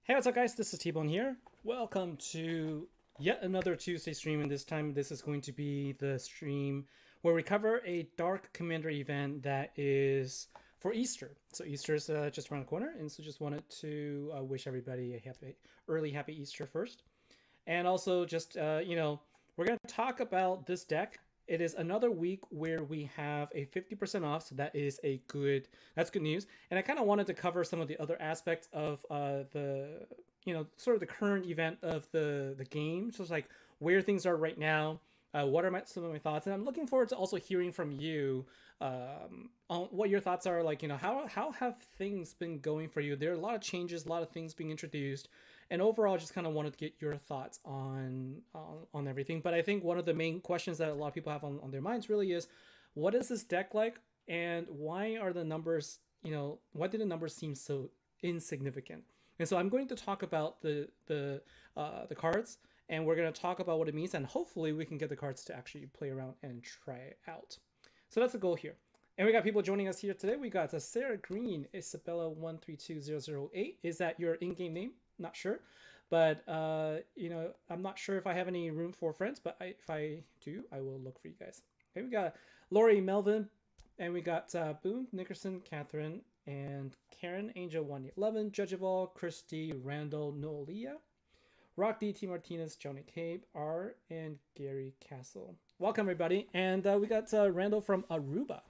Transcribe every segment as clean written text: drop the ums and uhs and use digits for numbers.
Hey, what's up, guys? This is TBone here. Welcome to yet another Tuesday stream, and this time this is going to be the stream where we cover a Dark Commander event that is for Easter. So Easter is just around the corner, and so just wanted to wish everybody a happy Easter first. And also, just we're gonna talk about this deck. It is another week where we have a 50% off, so that's good news. And I kind of wanted to cover some of the other aspects of the sort of the current event of the game. So it's like where things are right now. What are some of my thoughts? And I'm looking forward to also hearing from you on what your thoughts are. Like, how have things been going for you? There are a lot of changes, a lot of things being introduced, and overall, just kind of wanted to get your thoughts on everything. But I think one of the main questions that a lot of people have on their minds really is, what is this deck like, and why are the numbers? Why did the numbers seem so insignificant? And so I'm going to talk about the cards, and we're going to talk about what it means, and hopefully we can get the cards to actually play around and try it out. So that's the goal here. And we got people joining us here today. We got Sarah Green, Isabella132008. Is that your in-game name? Not sure. But, I'm not sure if I have any room for friends, but if I do, I will look for you guys. Okay, we got Lori Melvin, and we got Boone, Nickerson, Catherine, and Karen, Angel 111, Judge of All, Christy, Randall, Noelia, Rock D, T Martinez, Johnny Cabe, R, and Gary Castle. Welcome, everybody. And we got Randall from Aruba.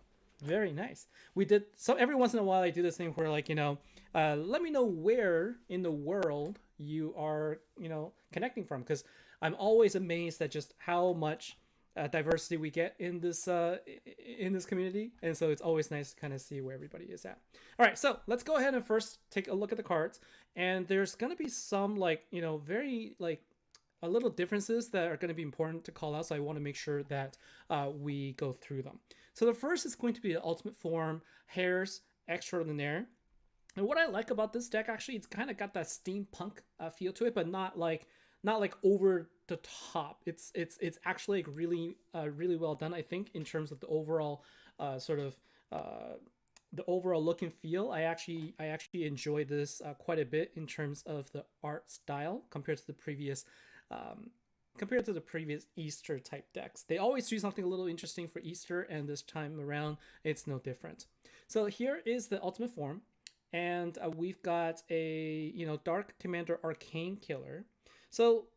Very nice. We did so every once in a while. I do this thing where, like, let me know where in the world you are, connecting from, because I'm always amazed at just how much diversity we get in this community, and so it's always nice to kind of see where everybody is at. All right, so let's go ahead and first take a look at the cards, and there's gonna be some very a little differences that are going to be important to call out, so I want to make sure that we go through them. So the first is going to be the Ultimate Form Hairs Extraordinaire. And what I like about this deck, actually, it's kind of got that steampunk feel to it, but not like over the top. It's actually like really well done, I think, in terms of the overall the overall look and feel. I actually enjoy this quite a bit in terms of the art style compared to the previous Easter type decks. They always do something a little interesting for Easter, and this time around it's no different. So here is the Ultimate Form, and we've got a Dark Commander Arcane Killer. So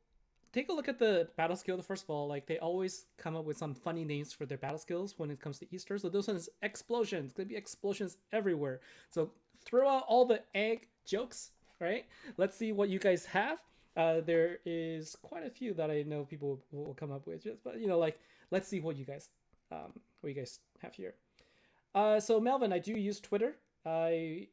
take a look at the battle skill. First of all, like, they always come up with some funny names for their battle skills when it comes to Easter. So this one is Explosion. It's gonna be explosions everywhere. So throw out all the egg jokes, right? Let's see what you guys have. There is quite a few that I know people will come up with, but let's see what you guys have here. So Melvin, I do use Twitter. I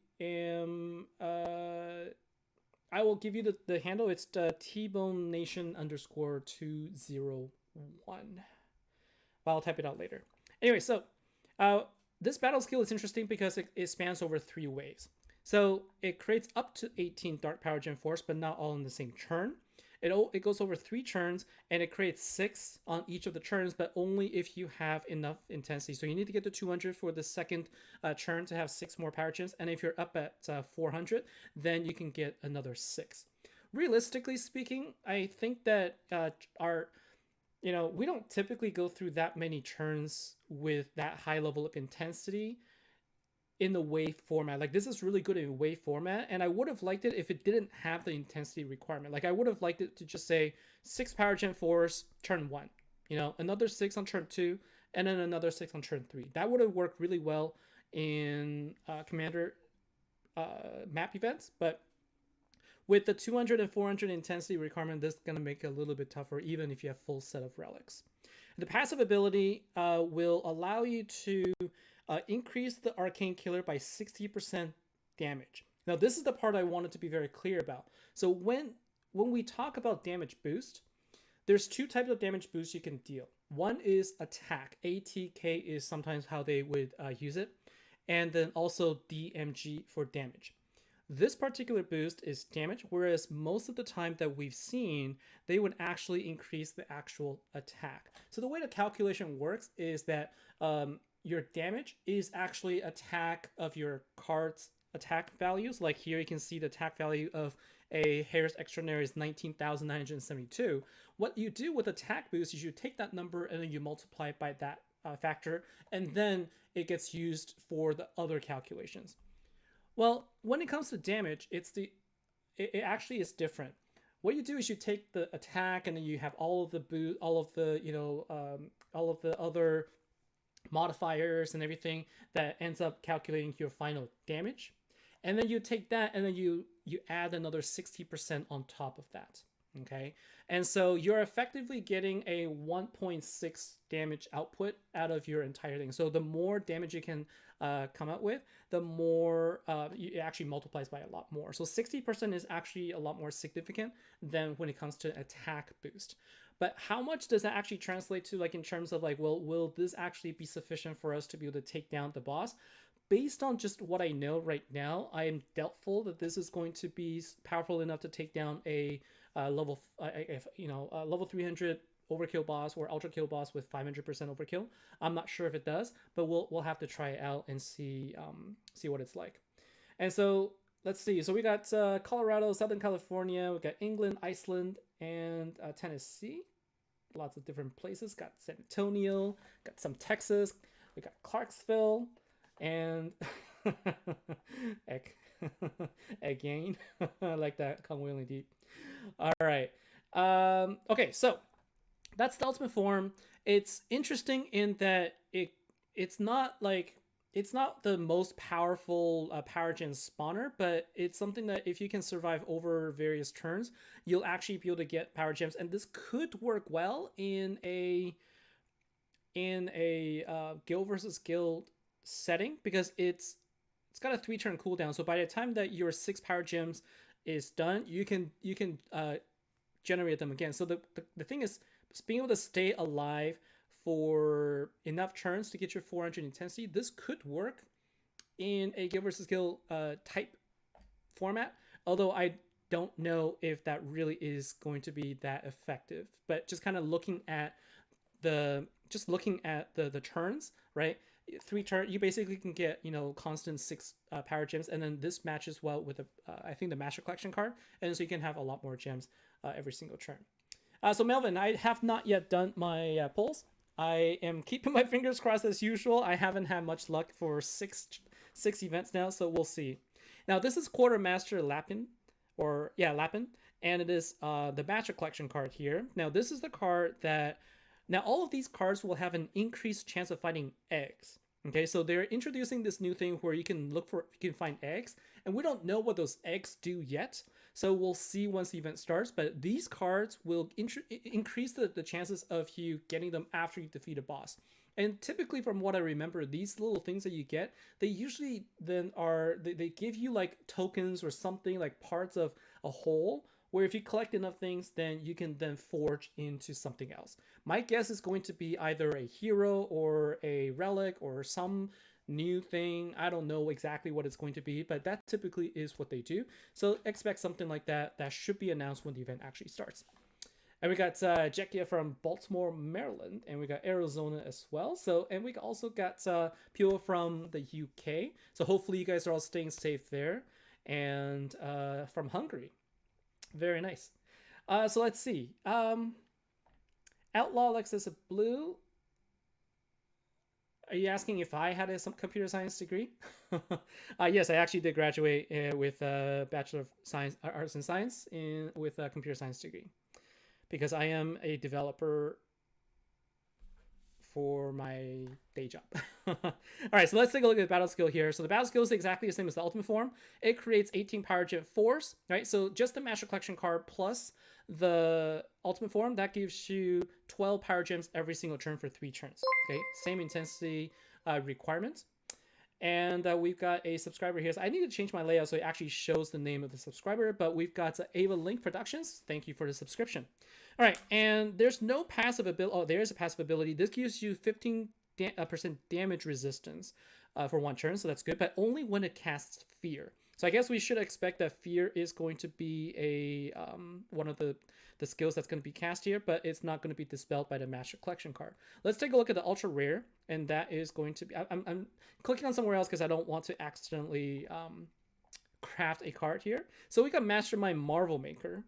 will give you the handle. It's TBone Nation _201. But I'll type it out later. Anyway, so this battle skill is interesting because it spans over 3 waves. So it creates up to 18 Dark Power Gen Force, but not all in the same turn. It goes over 3 turns, and it creates 6 on each of the turns, but only if you have enough intensity. So you need to get to 200 for the second turn to have 6 more power gens, and if you're up at 400, then you can get another 6. Realistically speaking, I think that we don't typically go through that many turns with that high level of intensity in the wave format. Like, this is really good in wave format, and I would have liked it if it didn't have the intensity requirement. Like, I would have liked it to just say 6 power gen force turn 1, another 6 on turn 2, and then another 6 on turn 3. That would have worked really well in commander map events, but with the 200 and 400 intensity requirement, this is going to make it a little bit tougher, even if you have full set of relics. The passive ability will allow you to increase the Arcane Killer by 60% damage. Now, this is the part I wanted to be very clear about. So when we talk about damage boost, there's 2 types of damage boost you can deal. One is attack. ATK is sometimes how they would use it. And then also DMG for damage. This particular boost is damage, whereas most of the time that we've seen, they would actually increase the actual attack. So the way the calculation works is that your damage is actually attack of your card's attack values. Like here you can see the attack value of a Harris Extraordinary is 19,972. What you do with attack boost is you take that number and then you multiply it by that factor, and then it gets used for the other calculations. Well, when it comes to damage, it actually is different. What you do is you take the attack and then you have all of the all of the all of the other modifiers and everything that ends up calculating your final damage, and then you take that and then you add another 60% on top of that. Okay, and so you're effectively getting a 1.6 damage output out of your entire thing. So the more damage you can come out with, the more it actually multiplies by a lot more. So 60% is actually a lot more significant than when it comes to attack boost. But how much does that actually translate to, like in terms of like, well, will this actually be sufficient for us to be able to take down the boss? Based on just what I know right now, I am doubtful that this is going to be powerful enough to take down a level 300 overkill boss or ultra kill boss with 500% overkill. I'm not sure if it does, but we'll have to try it out and see what it's like. And so let's see. So we got Colorado, Southern California, we got England, Iceland, and Tennessee. Lots of different places. Got San Antonio, got some Texas, we got Clarksville, and again, I like that. Come really deep. All right. Okay, so that's the ultimate form. It's interesting in that it's not the most powerful power gen spawner, but it's something that if you can survive over various turns, you'll actually be able to get power gems, and this could work well in a guild versus guild setting because it's got a 3-turn cooldown. So by the time that your 6 power gems is done, you can generate them again. So the thing is being able to stay alive for enough turns to get your 400 intensity. This could work in a guild versus guild type format, although I don't know if that really is going to be that effective. But just kind of looking at the turns, right? 3 turn, you basically can get constant 6 power gems, and then this matches well with I think the Master Collection card, and so you can have a lot more gems every single turn. So Melvin, I have not yet done my polls. I am keeping my fingers crossed as usual. I haven't had much luck for six events now, so we'll see. Now this is Quartermaster Lapin, and it is the Master Collection card here. Now this is the card that. Now, all of these cards will have an increased chance of finding eggs. Okay, so they're introducing this new thing where you can find eggs, and we don't know what those eggs do yet. So we'll see once the event starts. But these cards will increase the chances of you getting them after you defeat a boss. And typically, from what I remember, these little things that you get, they usually then they give you like tokens or something, like parts of a whole, where if you collect enough things, then you can then forge into something else. My guess is going to be either a hero or a relic or some new thing. I don't know exactly what it's going to be, but that typically is what they do. So expect something like that. That should be announced when the event actually starts. And we got Jekia from Baltimore, Maryland, and we got Arizona as well. So, and we also got people from the UK. So hopefully you guys are all staying safe there. And from Hungary. Very nice. So let's see. Outlaw Alexis Blue. Are you asking if I had a computer science degree? Yes, I actually did graduate with a Bachelor of Science, Arts and Science with a computer science degree, because I am a developer for my day job. All right, so let's take a look at the battle skill here. So the battle skill is exactly the same as the ultimate form. It creates 18 power gem force, right? So just the Master Collection card plus the ultimate form, that gives you 12 power gems every single turn for 3 turns. Okay, same intensity requirements. And we've got a subscriber here. So I need to change my layout so it actually shows the name of the subscriber, but we've got Ava Link Productions. Thank you for the subscription. All right, and there's no passive ability. Oh, there is a passive ability. This gives you 15% damage resistance for 1 turn, so that's good, but only when it casts Fear. So I guess we should expect that Fear is going to be a one of the skills that's going to be cast here, but it's not going to be dispelled by the Master Collection card. Let's take a look at the Ultra Rare, and that is going to be... I'm clicking on somewhere else because I don't want to accidentally craft a card here. So we got Mastermind Marvel Maker.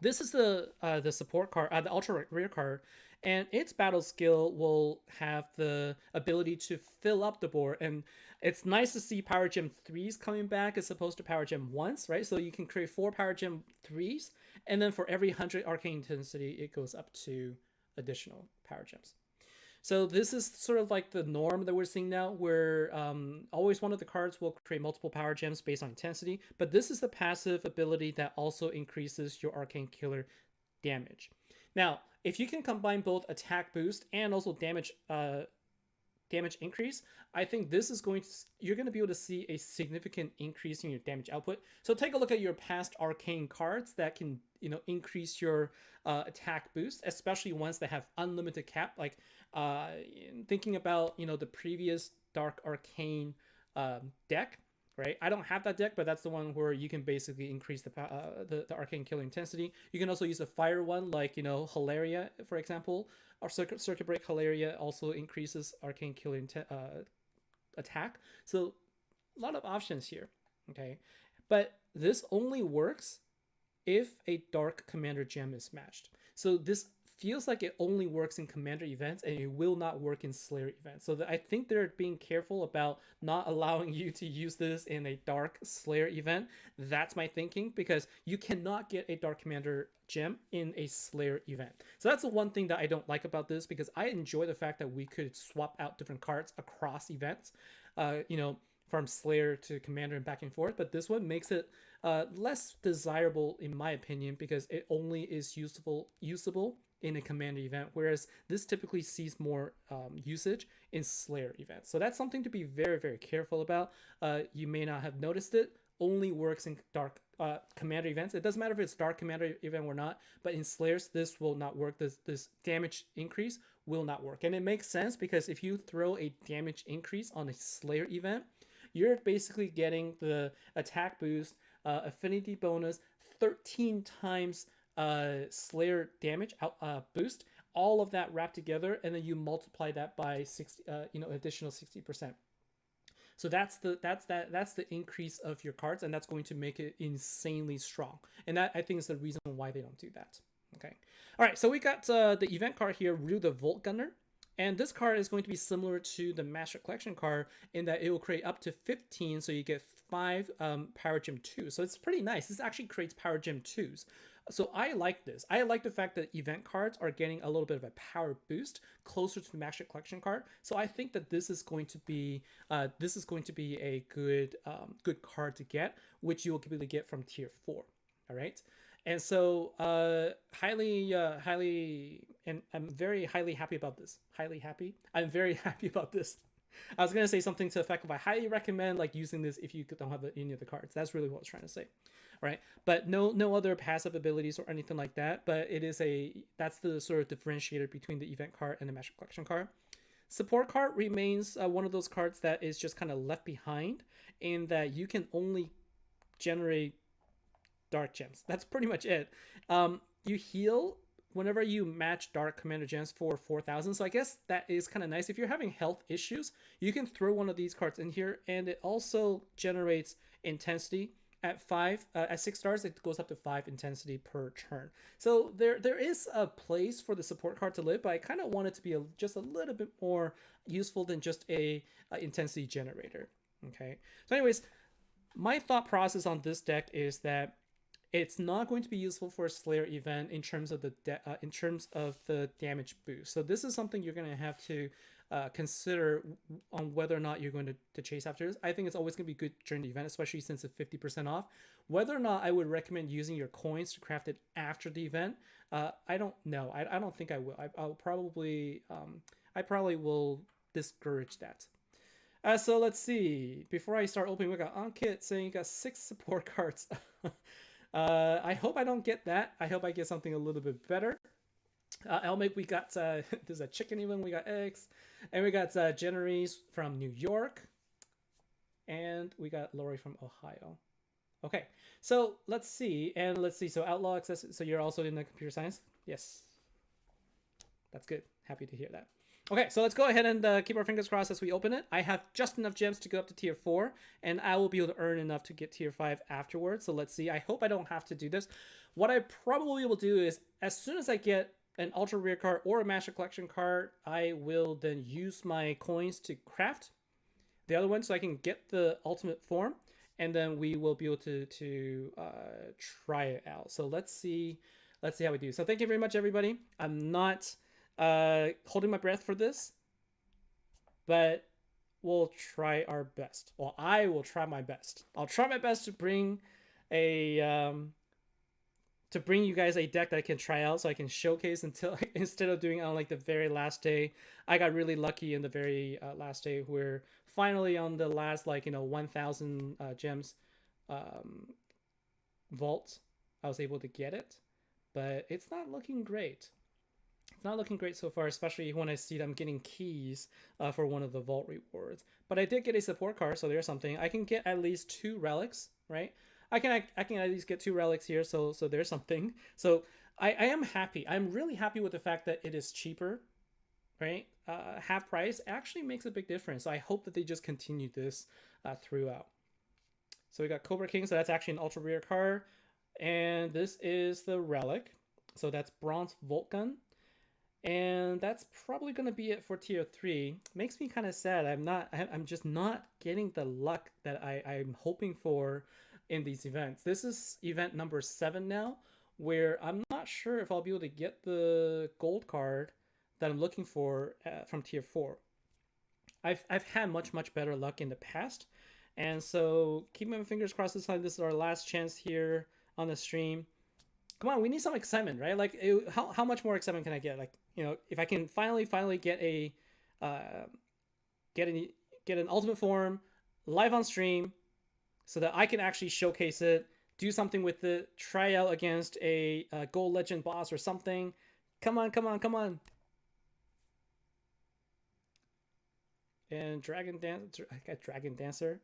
This is the support card, the ultra rare card, and its battle skill will have the ability to fill up the board. And it's nice to see Power Gem 3s coming back as opposed to Power Gem 1s, right? So you can create 4 Power Gem 3s, and then for every 100 arcane intensity, it goes up to additional Power Gems. So this is sort of like the norm that we're seeing now, where always one of the cards will create multiple power gems based on intensity, but this is the passive ability that also increases your arcane killer damage. Now, if you can combine both attack boost and also damage increase, I think this is you're going to be able to see a significant increase in your damage output. So take a look at your past arcane cards that can, increase your attack boost, especially ones that have unlimited cap. Like thinking about, the previous Dark Arcane deck, right? I don't have that deck, but that's the one where you can basically increase the arcane killer intensity. You can also use a fire one, like Hilarya, for example, or Circuit Break Hilarya also increases arcane killer attack. So a lot of options here, okay? But this only works if a Dark Commander gem is matched. So this feels like it only works in Commander events and it will not work in Slayer events. So I think they're being careful about not allowing you to use this in a Dark Slayer event. That's my thinking, because you cannot get a Dark Commander gem in a Slayer event. So that's the one thing that I don't like about this, because I enjoy the fact that we could swap out different cards across events, from Slayer to Commander and back and forth. But this one makes it less desirable, in my opinion, because it only is usable in a Commander event, whereas this typically sees more usage in Slayer events. So that's something to be very, very careful about. You may not have noticed it. Only works in Dark Commander events. It doesn't matter if it's Dark Commander event or not, but in Slayers, this will not work. This damage increase will not work. And it makes sense, because if you throw a damage increase on a Slayer event, you're basically getting the attack boost, affinity bonus, 13 times Slayer damage boost, all of that wrapped together, and then you multiply that by 60, additional 60%. So that's the increase of your cards, and that's going to make it insanely strong. And that, I think, is the reason why they don't do that. Okay. All right. So we got the event card here, Ryu the Volt Gunner. And this card is going to be similar to the Master Collection card in that it will create up to 15, so you get 5 Power Gem 2s. So it's pretty nice. This actually creates Power Gem 2s. So I like this. I like the fact that event cards are getting a little bit of a power boost closer to the Master Collection card. So I think that this is going to be a good card to get, which you will be able to get from tier 4. All right. And so and I'm very highly happy about this. Highly happy? I'm very happy about this. I was going to say something to the effect of, I highly recommend using this if you don't have any of the cards. That's really what I was trying to say. All right. But no other passive abilities or anything like that. But that's the sort of differentiator between the event card and the Master Collection card. Support card remains one of those cards that is just kind of left behind, in that you can only generate Dark Gems. That's pretty much it. You heal whenever you match Dark Commander Gems for 4,000. So I guess that is kind of nice. If you're having health issues, you can throw one of these cards in here, and it also generates intensity at 6 stars. It goes up to 5 intensity per turn. So there is a place for the support card to live, but I kind of want it to be just a little bit more useful than just a intensity generator. Okay. So anyways, my thought process on this deck is that it's not going to be useful for a Slayer event in terms of the damage boost. So this is something you're going to have to consider on whether or not you're going to chase after this. I think it's always going to be good during the event, especially since it's 50% off. Whether or not I would recommend using your coins to craft it after the event, I don't know. I don't think I will. I probably will discourage that. So let's see. Before I start opening, we got Ankit saying you got 6 support cards. I hope I don't get that. I hope I get something a little bit better. Elmig, we got there's a chicken even. We got eggs, and we got Jenneries from New York, and we got Lori from Ohio. Okay, so let's see. So Outlaw Access. So you're also in the computer science? Yes, that's good. Happy to hear that. Okay, so let's go ahead and keep our fingers crossed as we open it. I have just enough gems to go up to tier 4, and I will be able to earn enough to get tier 5 afterwards. So let's see. I hope I don't have to do this. What I probably will do is, as soon as I get an ultra rare card or a master collection card, I will then use my coins to craft the other one so I can get the ultimate form, and then we will be able to try it out. So let's see how we do. So thank you very much, everybody. I'm not holding my breath for this, but we'll try our best. Well, I will try my best. I'll try my best to bring a to bring you guys a deck that I can try out so I can showcase until instead of doing it on like the very last day. I got really lucky in the very last day where finally on the last 1,000 gems vault I was able to get it, but it's not looking great. It's not looking great so far, especially when I see them getting keys for one of the vault rewards. But I did get a support card, so there's something. I can get at least 2 relics, right? I can at least get 2 relics here, so there's something. So I am happy. I'm really happy with the fact that it is cheaper, right? Half price actually makes a big difference. So I hope that they just continue this throughout. So we got Cobra King, so that's actually an ultra rare card. And this is the relic. So that's Bronze Voltgun. And that's probably going to be it for tier 3. Makes me kind of sad. I'm just not getting the luck that I'm hoping for in these events. This is event number 7 now, where I'm not sure if I'll be able to get the gold card that I'm looking for from tier 4. I've had much better luck in the past, and so keep my fingers crossed this time. This is our last chance here on the stream. Come on, we need some excitement, right? Like, how much more excitement can I get? Like, if I can finally get a get an ultimate form live on stream, so that I can actually showcase it, do something with it, try out against a gold legend boss or something. Come on. And Dragon Dancer, I got Dragon Dancer.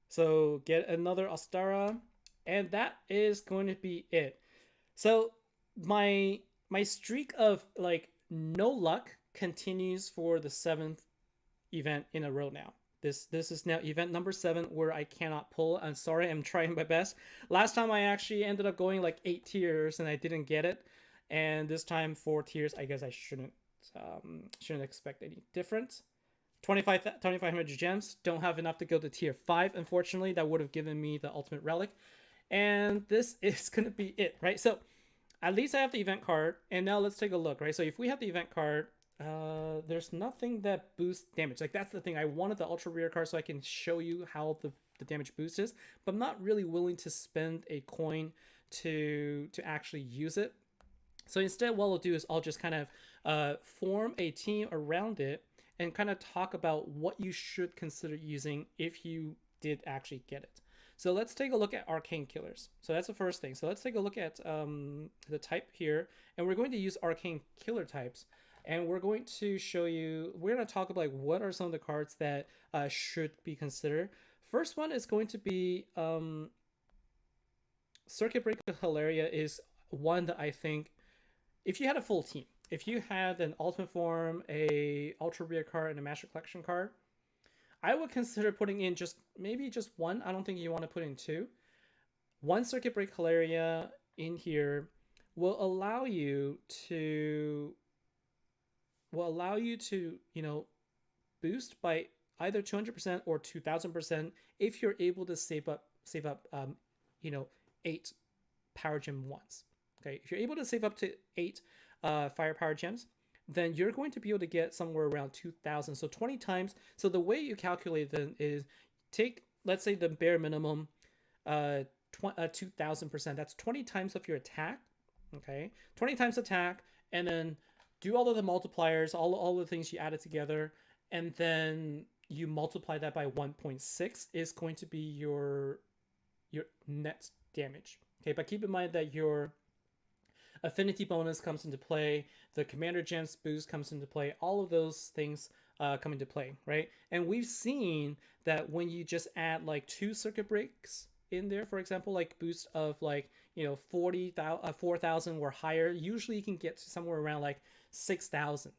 So get another Astara, and that is going to be it. So my streak of no luck continues for the 7th event in a row now. This is now event number 7 where I cannot pull. I'm sorry, I'm trying my best. Last time I actually ended up going 8 tiers and I didn't get it, and this time 4 tiers. I guess I shouldn't expect any different. 2,500 gems. Don't have enough to go to tier 5, unfortunately. That would have given me the ultimate relic. And this is going to be it, right? So at least I have the event card. And now let's take a look, right? So if we have the event card, there's nothing that boosts damage. That's the thing. I wanted the ultra rare card so I can show you how the damage boost is. But I'm not really willing to spend a coin to actually use it. So instead, what I'll do is I'll just kind of form a team around it and kind of talk about what you should consider using if you did actually get it. So let's take a look at Arcane Killers. So that's the first thing. So let's take a look at the type here. And we're going to use Arcane Killer types. And we're going to show you, we're going to talk about what are some of the cards that should be considered. First one is going to be Circuit Breaker Hilarya is one that I think, if you had a full team, if you had an Ultimate Form, a Ultra Rare card, and a Master Collection card, I would consider putting in maybe just one. I don't think you want to put in 2. One Circuit Break Hilarya in here will allow you to boost by either 200% or 2,000% if you're able to save up 8 power gem ones. Okay, if you're able to save up to 8 fire power gems, then you're going to be able to get somewhere around 2,000. So 20 times. So the way you calculate then is take, let's say, the bare minimum 2,000%. That's 20 times of your attack. Okay, 20 times attack, and then do all of the multipliers, all the things you added together, and then you multiply that by 1.6 is going to be your net damage. Okay, but keep in mind that your affinity bonus comes into play, the commander gems boost comes into play, all of those things come into play, right? And we've seen that when you just add 2 circuit breaks in there, for example, boost of 4,000 or higher, usually you can get to somewhere around 6,000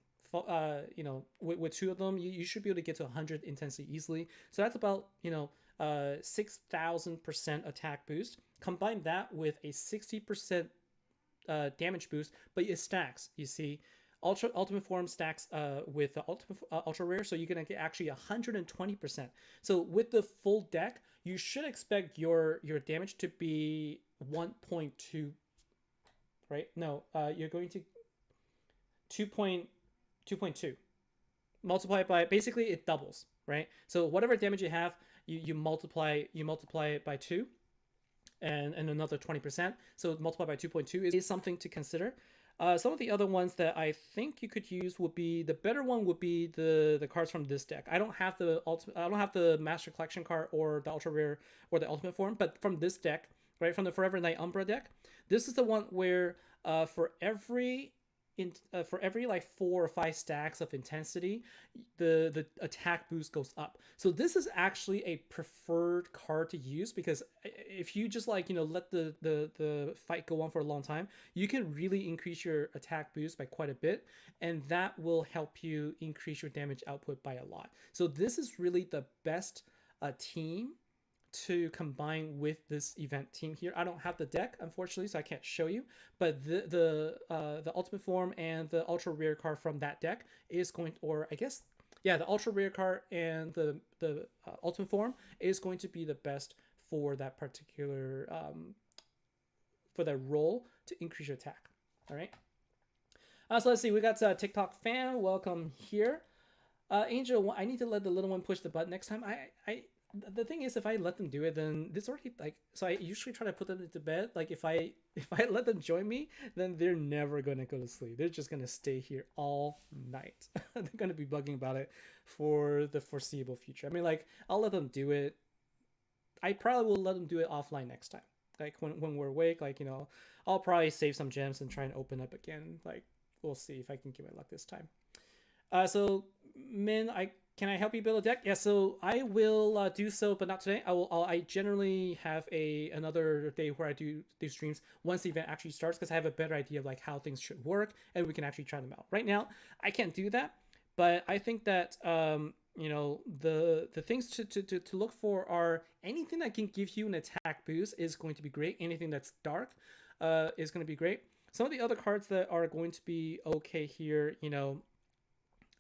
you know, with two of them, you should be able to get to 100 intensity easily. So that's about, you know, 6,000% attack boost. Combine that with a 60% damage boost, but it stacks. You see, ultimate form stacks with the ultra rare, so you're gonna get actually 120%. So with the full deck, you should expect your damage to be 1.2, right? No, you're going to 2.2 multiply it by, basically it doubles, right? So whatever damage you have, you multiply it by 2 and another 20%. So multiplied by 2.2 is something to consider. Some of the other ones that I think you could use would be, the better one would be the cards from this deck. I don't have the Master Collection card or the Ultra Rare or the Ultimate Form, but from this deck, right, from the Forever Night Umbra deck, this is the one where for every like 4 or 5 stacks of intensity, the attack boost goes up. So this is actually a preferred card to use, because if you just, like, you know, let the fight go on for a long time, you can really increase your attack boost by quite a bit, and that will help you increase your damage output by a lot. So this is really the best team to combine with this event team here. I don't have the deck, unfortunately, so I can't show you, but the ultimate form and the ultra rare card from that deck is going to, or I guess, yeah, the ultra rare card and the ultimate form is going to be the best for that particular for that role to increase your attack. All right. So let's see, we got TikTok fan, welcome here. Angel, I need to let the little one push the button next time. The thing is, if I let them do it, then this already, like, so I usually try to put them into bed. Like, if I let them join me, then they're never gonna go to sleep. They're just gonna stay here all night. They're gonna be bugging about it for the foreseeable future. I mean, like, I'll let them do it. I probably will let them do it offline next time. Like, when we're awake, like, you know, I'll probably save some gems and try and open up again. Like, we'll see if I can get my luck this time. So Min, can I help you build a deck? Yeah, so I will do so, but not today. I generally have another day where I do these streams once the event actually starts, because I have a better idea of like how things should work, and we can actually try them out. Right now, I can't do that, but I think that you know, the things to look for are anything that can give you an attack boost is going to be great. Anything that's dark is going to be great. Some of the other cards that are going to be okay here, you know,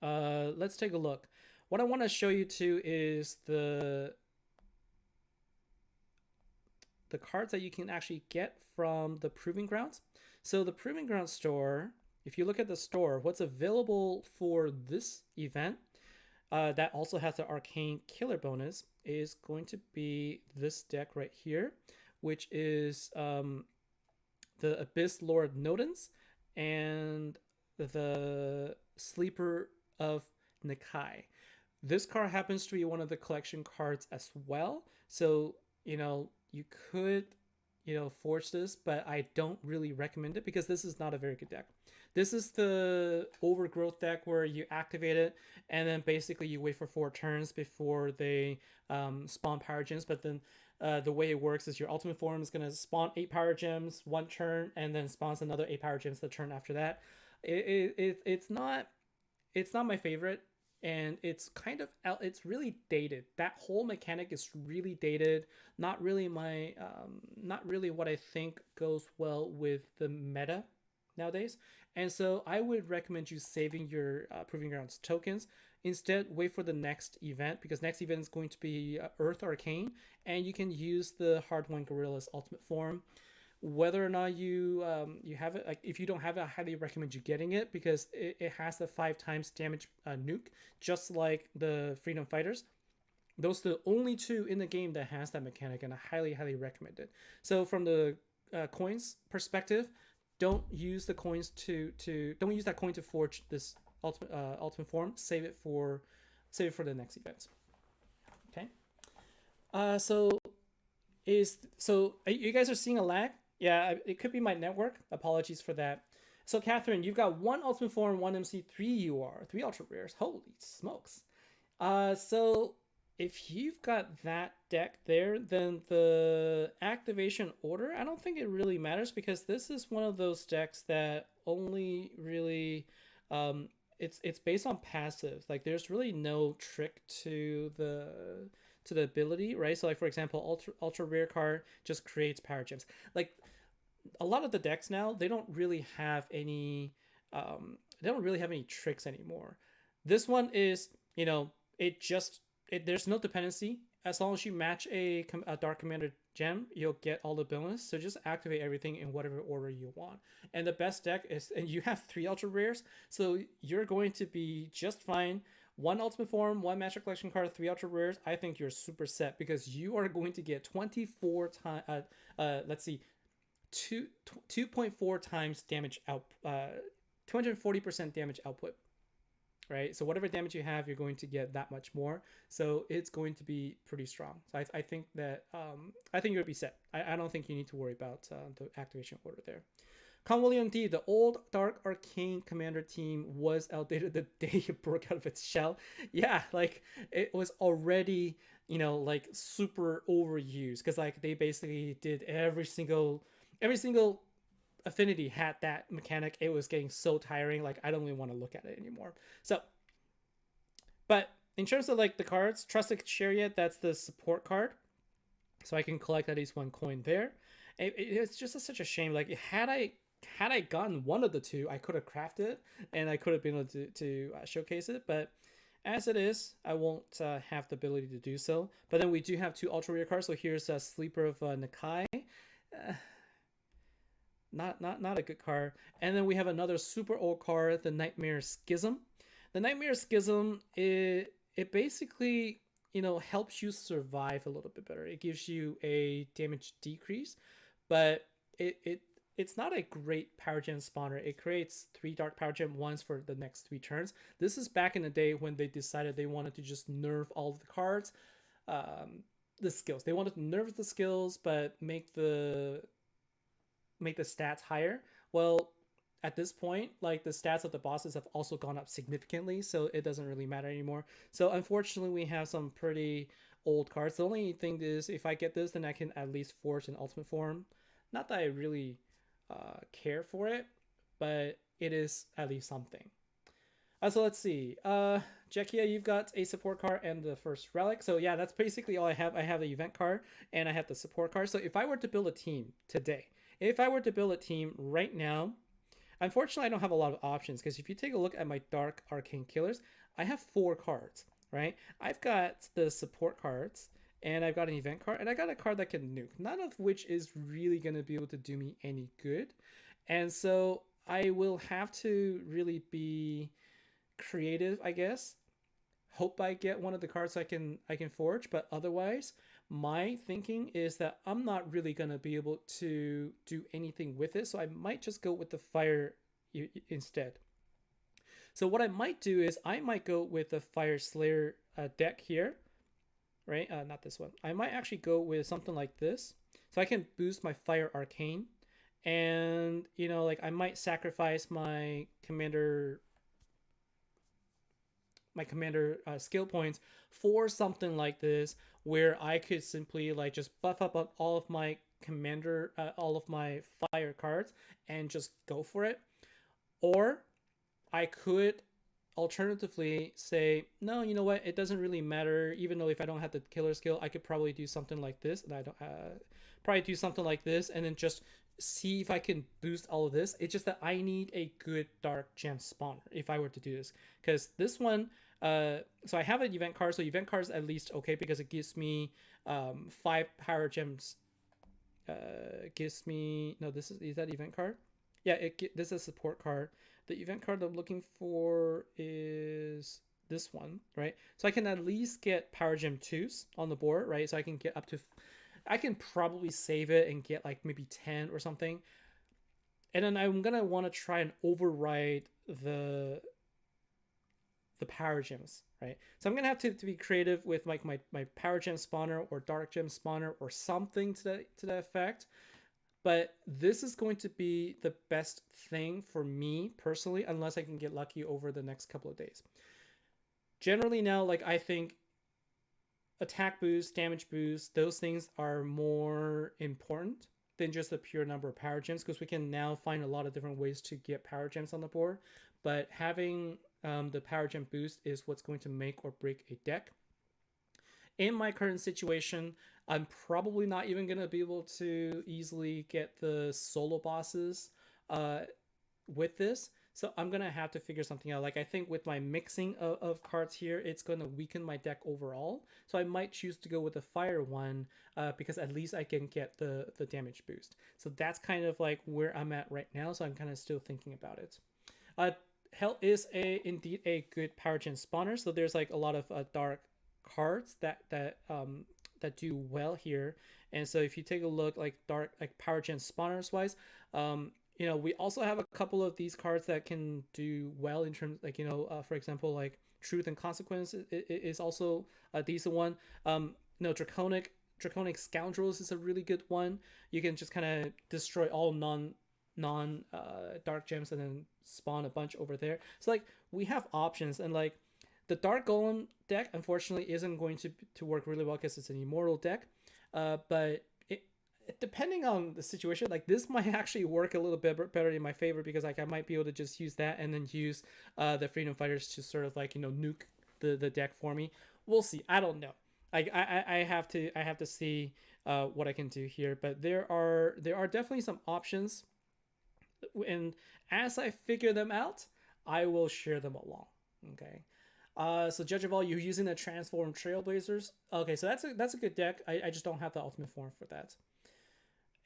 let's take a look. What I want to show you too is the cards that you can actually get from the Proving Grounds. So the Proving Grounds store, if you look at the store, what's available for this event that also has the Arcane Killer bonus is going to be this deck right here, which is the Abyss Lord Nodens and the Sleeper of Nikai. This card happens to be one of the collection cards as well. So, you know, you could, you know, forge this, but I don't really recommend it because this is not a very good deck. This is the Overgrowth deck where you activate it and then basically you wait for 4 turns before they spawn power gems. But then the way it works is your ultimate form is going to spawn 8 power gems 1 turn and then spawns another 8 power gems the turn after that. It's not my favorite. And it's it's really dated. That whole mechanic is really dated. Not really what I think goes well with the meta nowadays. And so I would recommend you saving your Proving Grounds tokens. Instead, wait for the next event, because next event is going to be Earth Arcane, and you can use the Hardwon Gorilla's ultimate form. Whether or not you have it, like if you don't have it, I highly recommend you getting it, because it has the 5 times damage nuke, just like the Freedom Fighters. Those are the only 2 in the game that has that mechanic, and I highly recommend it. So from the coins perspective, don't use the coins don't use that coin to forge this ultimate form. Save it for the next event. Okay. You guys are seeing a lag? Yeah, it could be my network. Apologies for that. So, Catherine, you've got 1 Ultimate Form, 1 MC, 3 UR, 3 Ultra Rares. Holy smokes. So, if you've got that deck there, then the activation order, I don't think it really matters, because this is one of those decks that only really it's based on passive. Like there's really no trick to the ability, right? So like for example, ultra rare card just creates power gems. Like a lot of the decks now, they don't really have any tricks anymore. This one is, you know, there's no dependency. As long as you match a Dark Commander gem, you'll get all the bonus. So just activate everything in whatever order you want. And the best deck is, and you have 3 ultra rares, so you're going to be just fine. 1 ultimate form, 1 Magic Collection card, 3 ultra rares. I think you're super set because you are going to get 24 times. Let's see, 2.4 times damage out. 240% damage output, right? So whatever damage you have, you're going to get that much more. So it's going to be pretty strong. So I think that I think you'll be set. I don't think you need to worry about the activation order there. Con William D, the old Dark Arcane Commander team was outdated the day it broke out of its shell. Yeah, like it was already, you know, like super overused because like they basically did every single affinity had that mechanic. It was getting so tiring. Like I don't even want to look at it anymore. So, but in terms of like the cards, Trusted Chariot, that's the support card. So I can collect at least 1 coin there. It's just such a shame. Like had I gotten one of the two, I could have crafted it and I could have been able to showcase it. But as it is, I won't have the ability to do so. But then we do have 2 ultra rare cards. So here's a Sleeper of Nakai. Not a good card. And then we have another super old card, the Nightmare Schism. The Nightmare Schism, it basically, you know, helps you survive a little bit better. It gives you a damage decrease, but it's not a great power gem spawner. It creates 3 dark power gem ones for the next 3 turns. This is back in the day when they decided they wanted to just nerf all of the cards, the skills. They wanted to nerf the skills, but make the stats higher. Well, at this point, like the stats of the bosses have also gone up significantly, so it doesn't really matter anymore. So unfortunately, we have some pretty old cards. The only thing is, if I get this, then I can at least forge an ultimate form. Not that I really care for it, but it is at least something. So let's see. Jackia, you've got a support card and the first relic. So yeah, that's basically all I have. I have the event card and I have the support card. So if I were to build a team today, if I were to build a team right now, unfortunately, I don't have a lot of options because if you take a look at my Dark Arcane Killers, I have 4 cards, right? I've got the support cards and I've got an event card and I got a card that can nuke, none of which is really going to be able to do me any good. And so I will have to really be creative, I guess. Hope I get one of the cards I can forge, but otherwise my thinking is that I'm not really going to be able to do anything with it, so I might just go with the fire instead. So what I might do is I might go with the Fire Slayer deck here, right? Not this one. I might actually go with something like this, so I can boost my Fire Arcane, and you know, like I might sacrifice my commander skill points for something like this where I could simply like just buff up on all of my all of my fire cards and just go for it. Or I could alternatively say, no, you know what, it doesn't really matter. Even though if I don't have the killer skill, I could probably do something like this, and I don't probably do something like this and then just see if I can boost all of this. It's just that I need a good dark gem spawner if I were to do this, because this one, so I have an event card, so event card is at least okay because it gives me 5 power gems. Gives me, no, is that event card? Yeah, this is a support card. The event card I'm looking for is this one, right? So I can at least get power gem 2s on the board, right? So I can get up to, I can probably save it and get like maybe 10 or something. And then I'm going to want to try and override the power gems, right? So I'm going to have to be creative with like my power gem spawner or dark gem spawner or something to that effect. But this is going to be the best thing for me personally, unless I can get lucky over the next couple of days. Generally now, like I think attack boost, damage boost, those things are more important than just the pure number of power gems, because we can now find a lot of different ways to get power gems on the board. But having the power gem boost is what's going to make or break a deck. In my current situation, I'm probably not even going to be able to easily get the solo bosses uh, with this. So I'm going to have to figure something out. Like, I think with my mixing of cards here, it's going to weaken my deck overall. So I might choose to go with the fire one because at least I can get the damage boost. So that's kind of like where I'm at right now. So I'm kind of still thinking about it. Hell is indeed a good power gen spawner. So there's like a lot of dark cards that do well here. And so if you take a look like dark like power gen spawners wise, we also have a couple of these cards that can do well in terms like for example like truth and consequence is also a decent one. Draconic scoundrels is a really good one. You can just kind of destroy all non dark gems and then spawn a bunch over there. So like we have options, and like the dark golem deck unfortunately isn't going to work really well because it's an immortal deck, but depending on the situation, like this might actually work a little bit better in my favor because like I might be able to just use that and then use the freedom fighters to sort of like nuke the deck for me. We'll see. I don't know. I have to see what I can do here, but there are definitely some options, and as I figure them out, I will share them along. Okay. So Judge of All, you're using the Transform Trailblazers. Okay, so that's a good deck. I just don't have the ultimate form for that.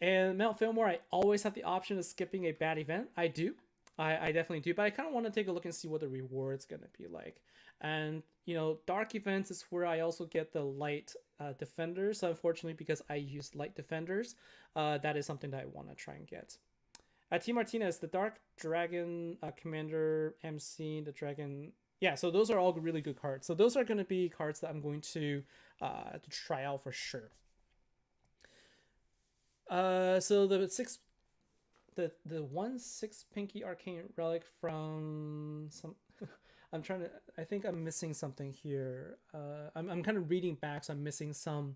And Mount Fillmore, I always have the option of skipping a bad event. I do. I definitely do. But I kind of want to take a look and see what the reward's going to be like. And, dark events is where I also get the light defenders. So unfortunately, because I use light defenders, that is something that I want to try and get. T Martinez, the Dark Dragon Commander MC, the Dragon. Yeah, so those are all really good cards. So those are going to be cards that I'm going to try out for sure. So the 1/6 Pinky Arcane Relic from some. I think I'm missing something here. I'm kind of reading back, so I'm missing some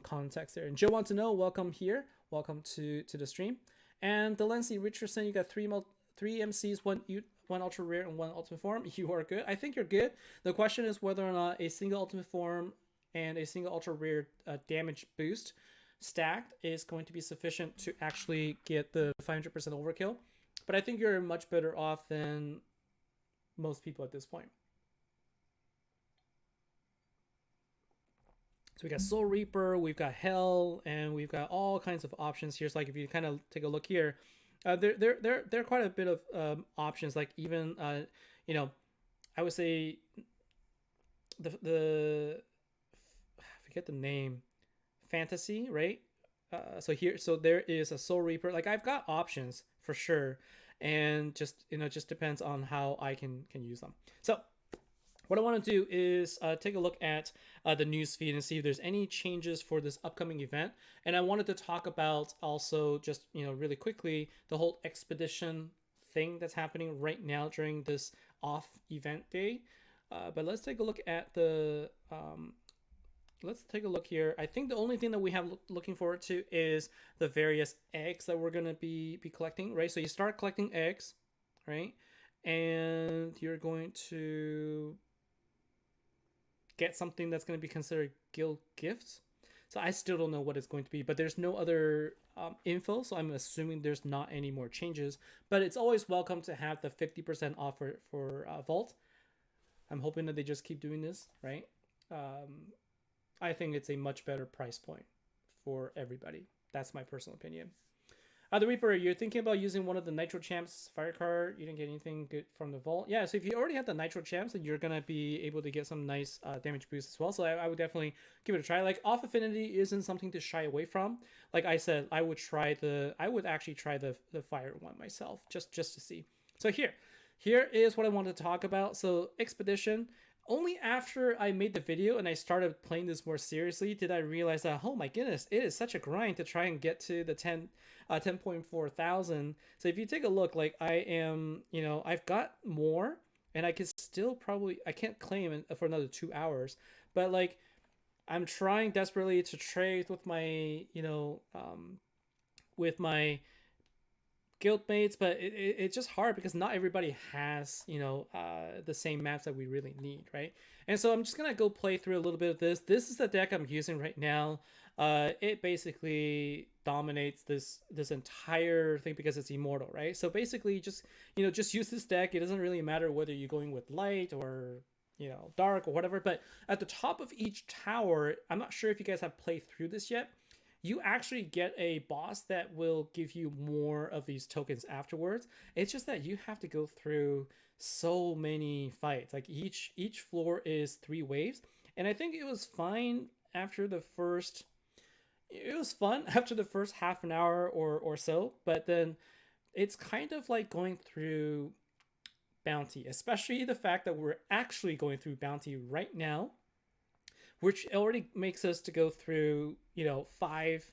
context there. And Joe wants to know, welcome here, welcome to the stream. And Delancey Richardson, you got three MCs, one ultra rare and one ultimate form. You are good. I think you're good. The question is whether or not a single ultimate form and a single ultra rare damage boost stacked is going to be sufficient to actually get the 500% overkill. But I think you're much better off than most people at this point. So we got Soul Reaper, we've got Hell, and we've got all kinds of options here. So like if you kind of take a look here, there are quite a bit of options. Like even I would say the I forget the name, Fantasy, right? So there is a Soul Reaper. Like I've got options for sure, and just depends on how I can use them. So what I want to do is take a look at the news feed and see if there's any changes for this upcoming event. And I wanted to talk about also just really quickly the whole expedition thing that's happening right now during this off event day. But let's take a look at the let's take a look here. I think the only thing that we have looking forward to is the various eggs that we're going to be collecting, right? So you start collecting eggs, right? And you're going to get something that's going to be considered guild gifts. So I still don't know what it's going to be, but there's no other info, so I'm assuming there's not any more changes. But it's always welcome to have the 50% offer for Vault. I'm hoping that they just keep doing this, right? I think it's a much better price point for everybody. That's my personal opinion. The Reaper, you're thinking about using one of the Nitro Champs fire card. You didn't get anything good from the Vault. Yeah, so if you already have the Nitro Champs, then you're going to be able to get some nice damage boosts as well. So I would definitely give it a try. Like, Off Affinity isn't something to shy away from. Like I said, I would actually try the fire one myself, just to see. So here is what I wanted to talk about. So Expedition. Only after I made the video and I started playing this more seriously did I realize that, oh my goodness, it is such a grind to try and get to the 10.4 thousand. So if you take a look, like I am, I've got more and I can still I can't claim for another 2 hours, but like I'm trying desperately to trade with my, with my guildmates, but it's just hard because not everybody has, the same maps that we really need, right? And so I'm just gonna go play through a little bit of this. This is the deck I'm using right now. It basically dominates this entire thing because it's immortal, right? So basically, just use this deck. It doesn't really matter whether you're going with light or dark or whatever. But at the top of each tower, I'm not sure if you guys have played through this yet. You actually get a boss that will give you more of these tokens afterwards. It's just that you have to go through so many fights. Like each floor is 3 waves, and I think it was fine after the first. It was fun after the first half an hour or so, but then it's kind of like going through bounty, especially the fact that we're actually going through bounty right now, which already makes us to go through five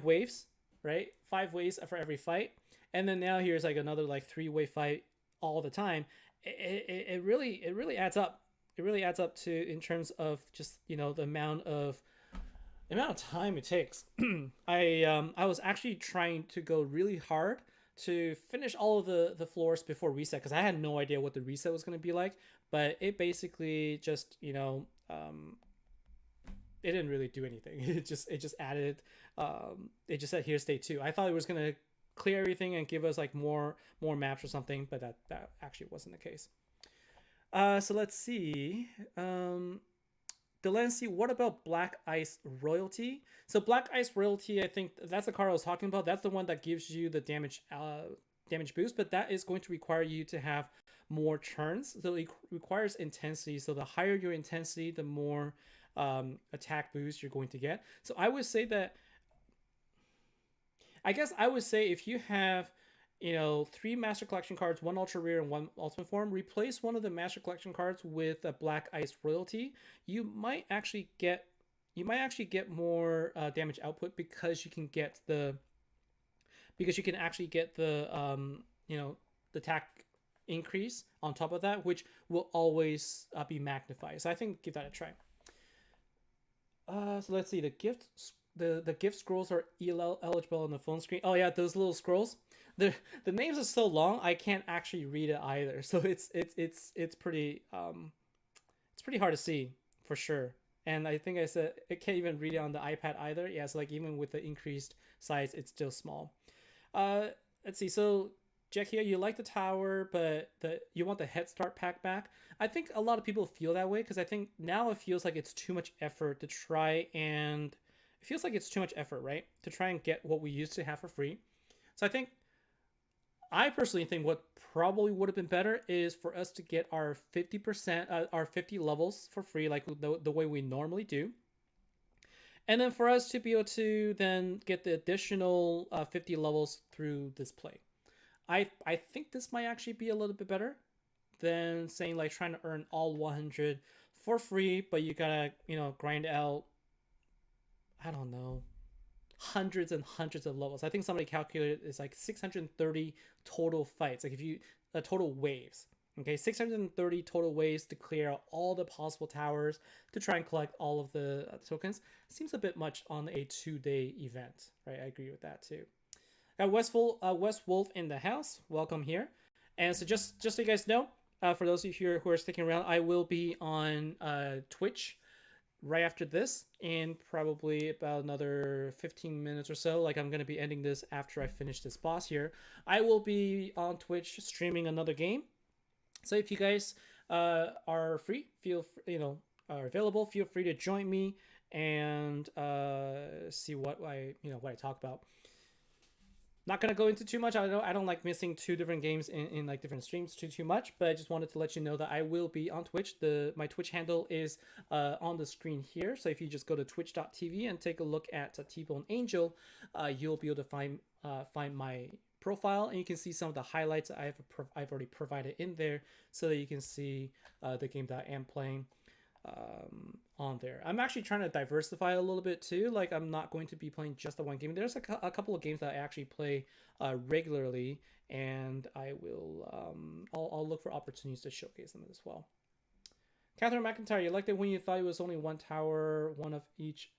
waves, right? 5 waves for every fight, and then now here's like another like 3-wave fight all the time. It really adds up. It really adds up to in terms of just the amount of time it takes. I was actually trying to go really hard to finish all of the floors before reset because I had no idea what the reset was going to be like. But it basically just it didn't really do anything. It just added. It just said here's day 2. I thought it was going to clear everything and give us like more maps or something, but that actually wasn't the case. So let's see. Delancey, what about Black Ice Royalty? So Black Ice Royalty, I think that's the card I was talking about. That's the one that gives you the damage boost, but that is going to require you to have more turns. So it requires intensity. So the higher your intensity, the more attack boost you're going to get. So I would say if you have 3 Master Collection cards, 1 Ultra Rare, and 1 Ultimate Form, replace one of the Master Collection cards with a Black Ice Royalty. You might actually get more damage output because you can actually get the attack increase on top of that, which will always be magnified. So I think give that a try. So let's see. The gift scrolls are eligible on the phone screen. Oh yeah, those little scrolls. The names are so long I can't actually read it either. So it's pretty hard to see for sure. And I think I said it can't even read it on the iPad either. Yeah, so like even with the increased size, it's still small. Let's see. So Jack here, you like the tower, but you want the Head Start pack back. I think a lot of people feel that way because I think now it feels like it's too much effort to try and it feels like it's too much effort, right? To try and get what we used to have for free. So I personally think what probably would have been better is for us to get our 50%, our 50 levels for free, like the way we normally do. And then for us to be able to then get the additional 50 levels through this play. I think this might actually be a little bit better than saying like trying to earn all 100 for free, but you gotta, grind out, I don't know, hundreds and hundreds of levels. I think somebody calculated it's like 630 total fights. Like if you total waves. Okay, 630 total waves to clear out all the possible towers to try and collect all of the tokens. Seems a bit much on a 2-day event, right? I agree with that too. Got West Wolf in the house. Welcome here. And so just so you guys know, for those of you who are sticking around, I will be on Twitch right after this in probably about another 15 minutes or so. Like I'm going to be ending this after I finish this boss here. I will be on Twitch streaming another game. So if you guys are free, are available, feel free to join me and see what I talk about. Not gonna go into too much. I don't like missing 2 different games in like different streams too much, but I just wanted to let you know that I will be on Twitch. My Twitch handle is on the screen here. So if you just go to twitch.tv and take a look at TBone Angel, you'll be able to find my profile, and you can see some of the highlights I've already provided in there, so that you can see the game that I am playing on there. I'm actually trying to diversify a little bit too. Like I'm not going to be playing just the one game. There's a couple of games that I actually play regularly, and I will I'll look for opportunities to showcase them as well. Catherine McIntyre, you liked it when you thought it was only 1 tower, one of each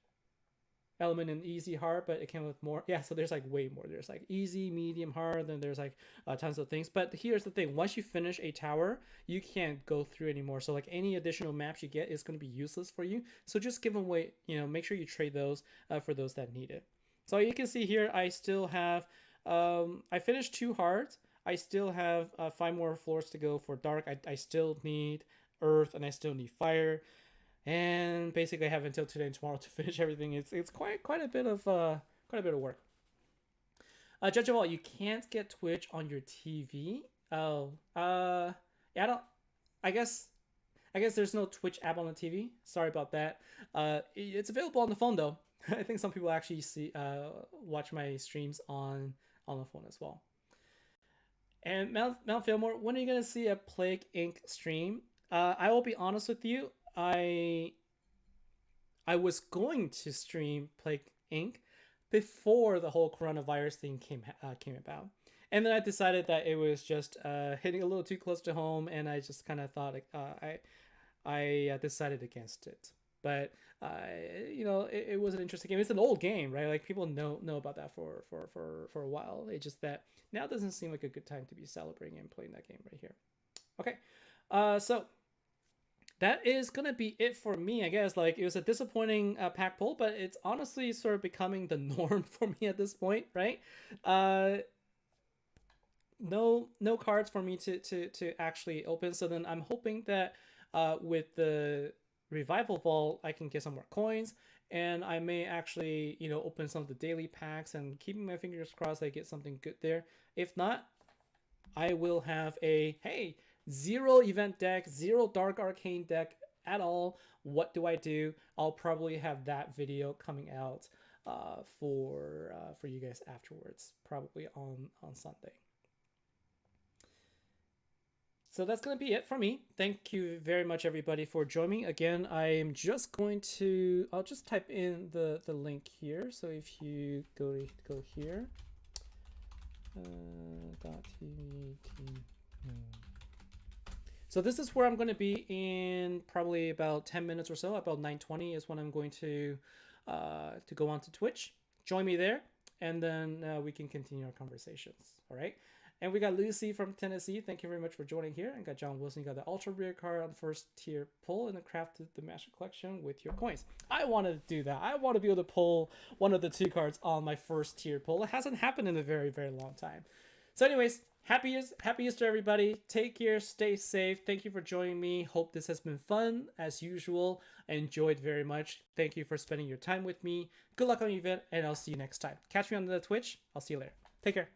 element in easy, hard, but it came with more. Yeah, so there's like way more. There's like easy, medium, hard, then there's like tons of things. But here's the thing: once you finish a tower, you can't go through anymore. So like any additional maps you get is going to be useless for you. So just give them away. Make sure you trade those for those that need it. So you can see here, I still have. I finished 2 hards. I still have 5 more floors to go for dark. I still need earth and I still need fire, and basically I have until today and tomorrow to finish everything. It's quite a bit of work. Judge of all, you can't get Twitch on your TV. Oh, yeah, I don't. I guess there's no Twitch app on the TV. Sorry about that. It's available on the phone though. I think some people actually watch my streams on the phone as well. And Mount Fillmore, when are you gonna see a Plague Inc. stream? I will be honest with you. I was going to stream Plague Inc. before the whole coronavirus thing came about, and then I decided that it was just hitting a little too close to home, and I just kind of thought I decided against it. But it was an interesting game. It's an old game, right? Like people know about that for a while. It's just that now doesn't seem like a good time to be celebrating and playing that game right here. Okay, so that is gonna be it for me, I guess. Like it was a disappointing pack pull, but it's honestly sort of becoming the norm for me at this point, right? No cards for me to actually open. So then I'm hoping that with the Revival Vault, I can get some more coins, and I may actually, open some of the daily packs, and keeping my fingers crossed I get something good there. If not, I will have a, hey, 0 event deck, 0 dark arcane deck at all. What do I do? I'll probably have that video coming out for you guys afterwards, probably on Sunday. So that's going to be it for me. Thank you very much, everybody, for joining. Again, I'm just going to, I'll just type in the link here. So if you go here, .tv. So this is where I'm going to be in probably about 10 minutes or so. About 9:20 is when I'm going to go on to Twitch. Join me there, and then we can continue our conversations. All right. And we got Lucy from Tennessee. Thank you very much for joining here. And got John Wilson. You got the ultra rare card on the first tier pull, and then crafted the master collection with your coins. I want to do that. I want to be able to pull one of the 2 cards on my first tier pull. It hasn't happened in a very, very long time. So anyways, happy Easter, everybody. Take care. Stay safe. Thank you for joining me. Hope this has been fun as usual. I enjoyed very much. Thank you for spending your time with me. Good luck on the event, and I'll see you next time. Catch me on the Twitch. I'll see you later. Take care.